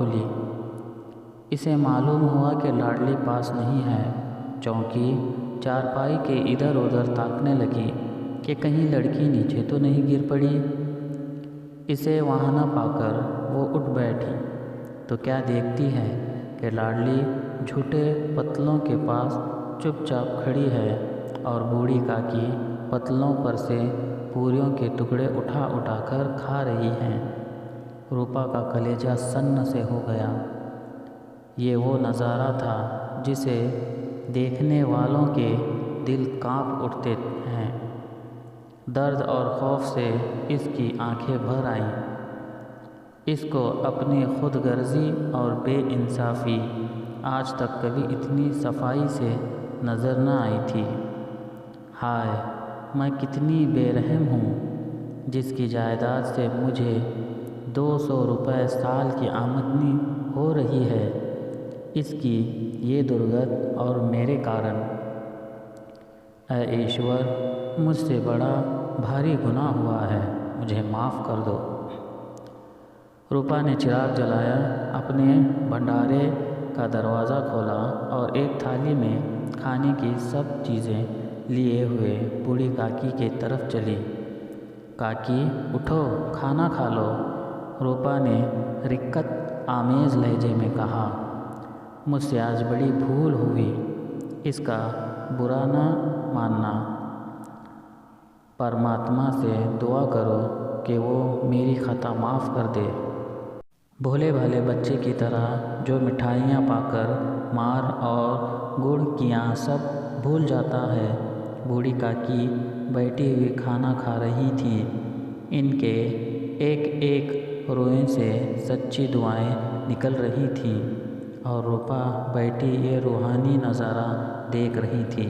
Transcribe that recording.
खुली। इसे मालूम हुआ कि लाडली पास नहीं है। चौंकी चारपाई के इधर उधर ताकने लगी कि कहीं लड़की नीचे तो नहीं गिर पड़ी। इसे वहाँ न पाकर वो उठ बैठी तो क्या देखती है कि लाडली झूठे पतलों के पास चुपचाप खड़ी है और बूढ़ी काकी पतलों पर से पूरियों के टुकड़े उठा उठाकर खा रही हैं। रूपा का कलेजा सन्न से हो गया। ये वो नज़ारा था जिसे देखने वालों के दिल कांप उठते हैं। दर्द और खौफ से इसकी आंखें भर आईं। इसको अपनी खुदगर्जी और बेइंसाफ़ी आज तक कभी इतनी सफाई से नज़र न आई थी। हाय, मैं कितनी बेरहम हूँ जिसकी जायदाद से मुझे 200 रुपये साल की आमदनी हो रही है। इसकी ये दुर्गत और मेरे कारण। ऐ ईश्वर, मुझसे बड़ा भारी गुनाह हुआ है, मुझे माफ़ कर दो। रूपा ने चिराग जलाया, अपने भंडारे का दरवाज़ा खोला और एक थाली में खाने की सब चीज़ें लिए हुए बूढ़ी काकी के तरफ चली। काकी उठो, खाना खा लो, रूपा ने रिक्कत आमेज़ लहजे में कहा। मुझसे आज बड़ी भूल हुई, इसका बुरा न मानना। परमात्मा से दुआ करो कि वो मेरी ख़ता माफ़ कर दे। भोले भाले बच्चे की तरह जो मिठाइयाँ पाकर मार और गुड़ कियाँ सब भूल जाता है, बूढ़ी काकी बैठी हुई खाना खा रही थी। इनके एक एक रोए से सच्ची दुआएं निकल रही थीं और रूपा बैठी ये रूहानी नज़ारा देख रही थी।